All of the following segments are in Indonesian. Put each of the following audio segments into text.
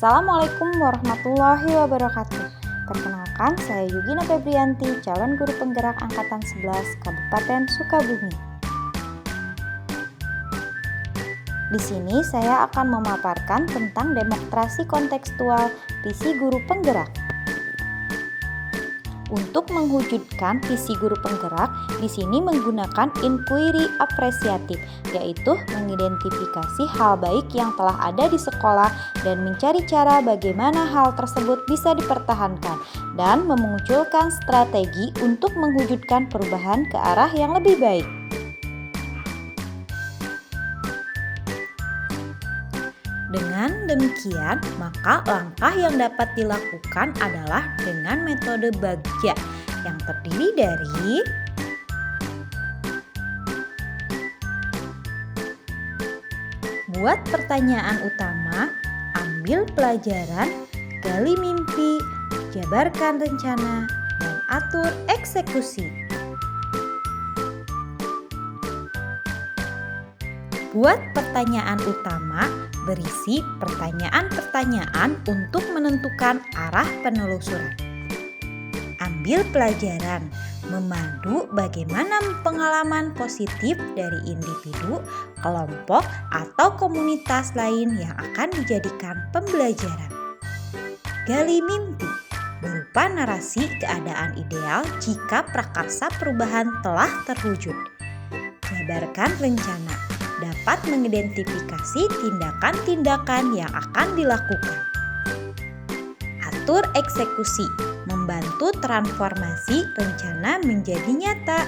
Assalamualaikum warahmatullahi wabarakatuh. Perkenalkan, saya Yugina Febrianti, calon guru penggerak angkatan 11 Kabupaten Sukabumi. Di sini saya akan memaparkan tentang demonstrasi kontekstual visi guru penggerak. Untuk mewujudkan visi guru penggerak, di sini menggunakan inquiry apresiatif, yaitu mengidentifikasi hal baik yang telah ada di sekolah dan mencari cara bagaimana hal tersebut bisa dipertahankan dan memunculkan strategi untuk mewujudkan perubahan ke arah yang lebih baik. Dengan demikian, maka langkah yang dapat dilakukan adalah dengan metode Bagja yang terdiri dari buat pertanyaan utama, ambil pelajaran, gali mimpi, jabarkan rencana, dan atur eksekusi. Buat pertanyaan utama, berisi pertanyaan-pertanyaan untuk menentukan arah penelusuran. Ambil pelajaran, memadu bagaimana pengalaman positif dari individu, kelompok, atau komunitas lain yang akan dijadikan pembelajaran. Gali mimpi, berupa narasi keadaan ideal jika prakarsa perubahan telah terwujud. Jabarkan rencana, dapat mengidentifikasi tindakan-tindakan yang akan dilakukan. Atur eksekusi, membantu transformasi rencana menjadi nyata.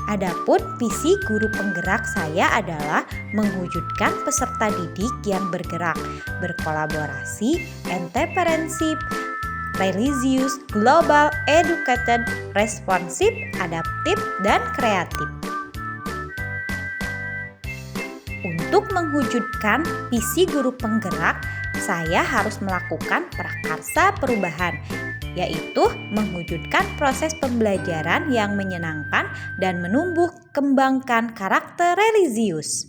Adapun visi guru penggerak saya adalah mewujudkan peserta didik yang bergerak, berkolaborasi, entrepreneurship, religius, global, educated, responsif, adaptif, dan kreatif. Untuk mewujudkan visi guru penggerak, saya harus melakukan prakarsa perubahan, yaitu mewujudkan proses pembelajaran yang menyenangkan dan menumbuh kembangkan karakter religius.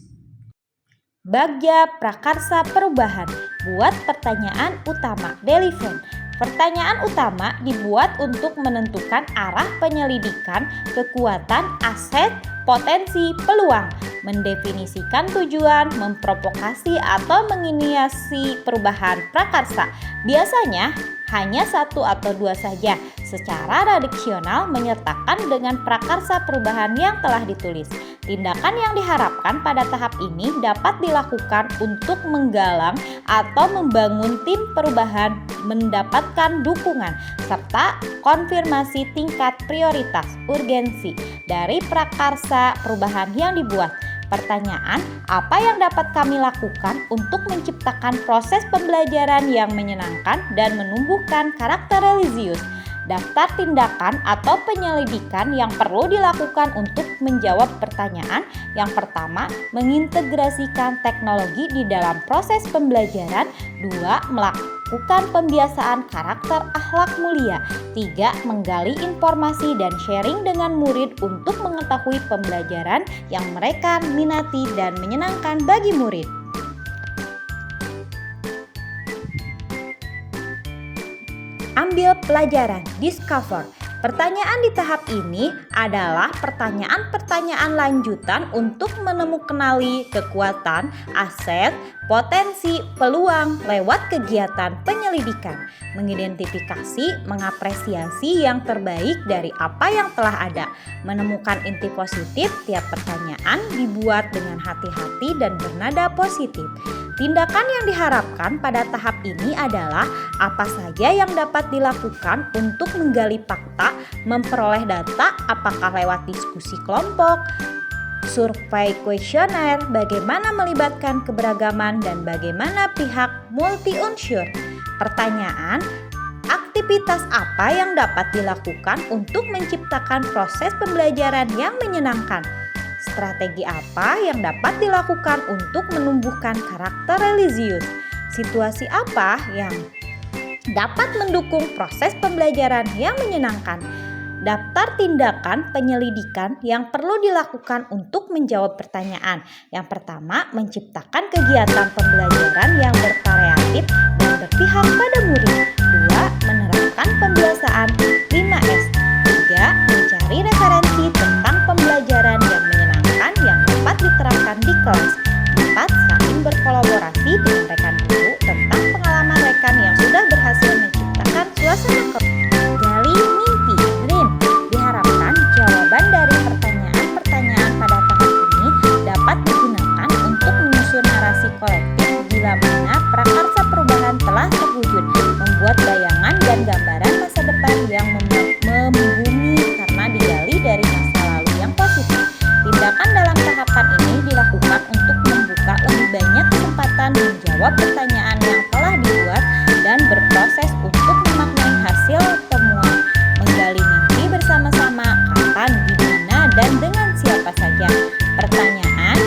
Bagja prakarsa perubahan, buat pertanyaan utama, deliver. Pertanyaan utama dibuat untuk menentukan arah penyelidikan, kekuatan, aset, potensi, peluang, mendefinisikan tujuan, memprovokasi atau menginisiasi perubahan prakarsa. Biasanya hanya 1 atau 2 saja, secara redaksional menyertakan dengan prakarsa perubahan yang telah ditulis. Tindakan yang diharapkan pada tahap ini dapat dilakukan untuk menggalang atau membangun tim perubahan, mendapatkan dukungan, serta konfirmasi tingkat prioritas, urgensi dari prakarsa perubahan yang dibuat. Pertanyaan, apa yang dapat kami lakukan untuk menciptakan proses pembelajaran yang menyenangkan dan menumbuhkan karakter religius? Daftar tindakan atau penyelidikan yang perlu dilakukan untuk menjawab pertanyaan. Yang pertama, mengintegrasikan teknologi di dalam proses pembelajaran. 2. Melakukan pembiasaan karakter akhlak mulia. 3. Menggali informasi dan sharing dengan murid untuk mengetahui pembelajaran yang mereka minati dan menyenangkan bagi murid. Ambil pelajaran, discover. Pertanyaan di tahap ini adalah pertanyaan-pertanyaan lanjutan untuk menemukanali kekuatan, aset, potensi, peluang lewat kegiatan penyelidikan, mengidentifikasi, mengapresiasi yang terbaik dari apa yang telah ada, menemukan inti positif. Tiap pertanyaan dibuat dengan hati-hati dan bernada positif. Tindakan yang diharapkan pada tahap ini adalah apa saja yang dapat dilakukan untuk menggali fakta, memperoleh data, apakah lewat diskusi kelompok, survei kuesioner, bagaimana melibatkan keberagaman, dan bagaimana pihak multi-unsur. Pertanyaan, aktivitas apa yang dapat dilakukan untuk menciptakan proses pembelajaran yang menyenangkan? Strategi apa yang dapat dilakukan untuk menumbuhkan karakter religius? Situasi apa yang dapat mendukung proses pembelajaran yang menyenangkan? daftar tindakan penyelidikan yang perlu dilakukan untuk menjawab pertanyaan. Yang pertama, menciptakan kegiatan pembelajaran yang bervariatif dan berpihak pada murid. 2. Menerapkan pembiasaan 5S. 3. Mencari referensi tentang pembelajaran yang menyenangkan yang dapat diterapkan di kelas. 4. Saling berkolaborasi dengan rekan guru tentang pengalaman rekan yang sudah berhasil menciptakan suasana gali mimpi, dream. Diharapkan jawaban dari pertanyaan-pertanyaan pada tahap ini dapat digunakan untuk menyusun narasi kolektif bila mana prakarsa perubahan telah terwujud, membuat bayangan dan gambaran masa depan yang membumi karena digali dari masa lalu yang positif. Tindakan dalam tahapan ini dilakukan untuk membuka lebih banyak kesempatan menjawab pertanyaan yang telah dibuat dan berproses untuk memaknai hasil temuan, menggali mimpi bersama-sama, kapan, di mana, dan dengan siapa saja. Pertanyaan,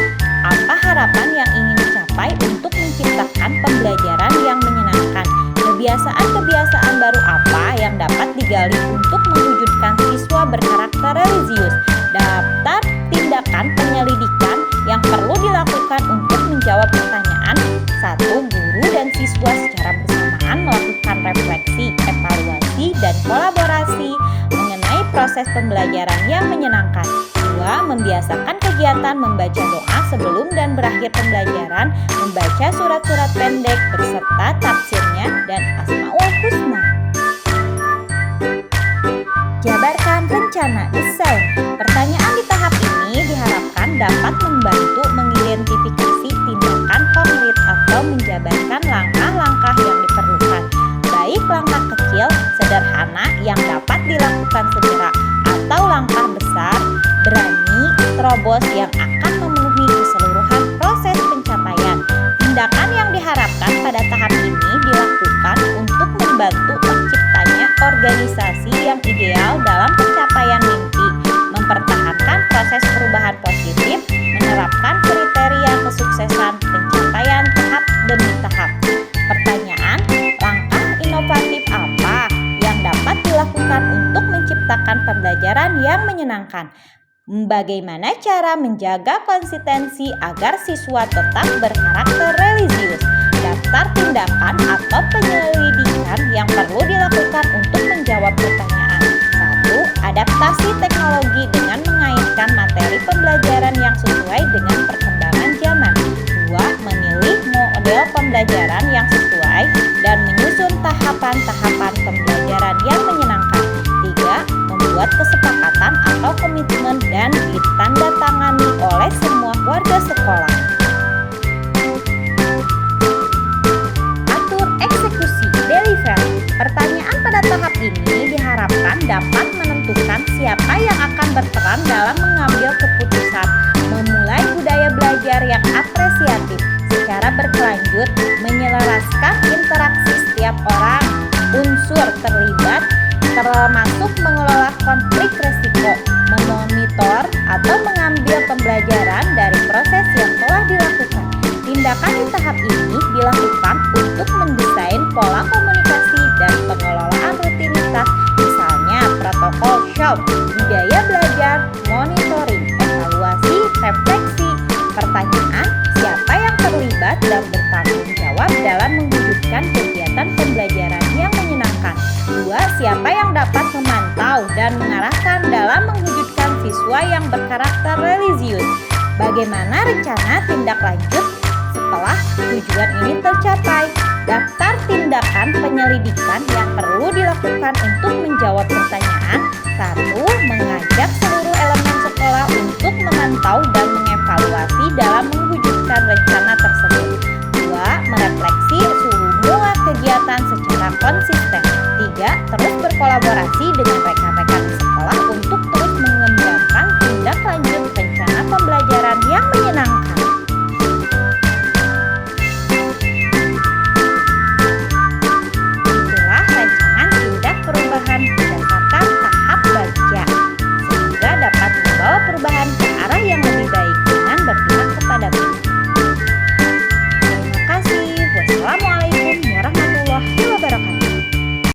apa harapan yang ingin dicapai untuk menciptakan pembelajaran yang menyenangkan? Kebiasaan-kebiasaan baru apa yang dapat digali untuk mewujudkan siswa berkarakter religius? Daftar tindakan penyelidikan yang perlu dilakukan untuk menjawab pertanyaan. 1. Guru dan siswa secara bersamaan melakukan refleksi, evaluasi, dan kolaborasi mengenai proses pembelajaran yang menyenangkan. 2. Membiasakan kegiatan membaca doa sebelum dan berakhir pembelajaran, membaca surat-surat pendek beserta tafsirnya dan Asmaul Husna. Jabarkan rencana desain. Pertanyaan di tahap ini diharapkan dapat membantu mengidentifikasi tindakan konkret atau menjabarkan langkah-langkah yang diperlukan, baik langkah kecil, sederhana yang dapat dilakukan segera, atau langkah besar, berani, terobos yang akan memenuhi keseluruhan proses pencapaian. Tindakan yang diharapkan pada tahap ini dilakukan untuk membantu terciptanya organisasi yang ideal dalam pencapaian mimpi, mempertahankan proses perubahan positif, menerapkan kriteria kesuksesan pencapaian tahap demi tahap. Pertanyaan, langkah inovatif apa yang dapat dilakukan untuk menciptakan pembelajaran yang menyenangkan? Bagaimana cara menjaga konsistensi agar siswa tetap berkarakter religius? Daftar tindakan atau penyelidikan yang perlu dilakukan untuk menjawab pertanyaan. 1. Adaptasi teknologi dengan mengaitkan materi pembelajaran yang sesuai dengan perkembangan zaman. 2. Memilih model pembelajaran yang sesuai dan menyusun tahapan-tahapan pembelajaran yang menyenangkan. 3. Membuat kesepakatan atau komitmen dan ditandatangani oleh semua warga sekolah. Atur eksekusi delivery. Pertanyaan pada tahap ini diharapkan dapat menentukan siapa yang akan berperan dalam mengambil keputusan, memulai budaya belajar yang apresiatif secara berkelanjut, menyelaraskan interaksi setiap orang, unsur terlibat, termasuk mengelola konflik risiko, memonitor atau mengambil pembelajaran dari proses yang telah dilakukan. Tindakan di tahap ini dilakukan untuk mendesain pola komunikasi dan pengelolaan rutinitas, misalnya protokol SHOP, budaya belajar, monitoring, evaluasi, refleksi. Pertanyaan, siapa yang terlibat dan bertanggung jawab dalam mewujudkan kegiatan pembelajaran yang menyenangkan? 2. Siapa yang dapat memantau dan mengarahkan dalam mewujudkan siswa yang berkarakter religius? Bagaimana rencana tindak lanjut setelah tujuan ini tercapai? Daftar tindakan penyelidikan yang perlu dilakukan untuk menjawab pertanyaan. 1. Mengajak seluruh elemen sekolah untuk memantau dan mengevaluasi dalam mewujudkan rencana tersebut. 2. Merefleksi semua kegiatan secara konsisten. 3. Terus berkolaborasi dengan rekan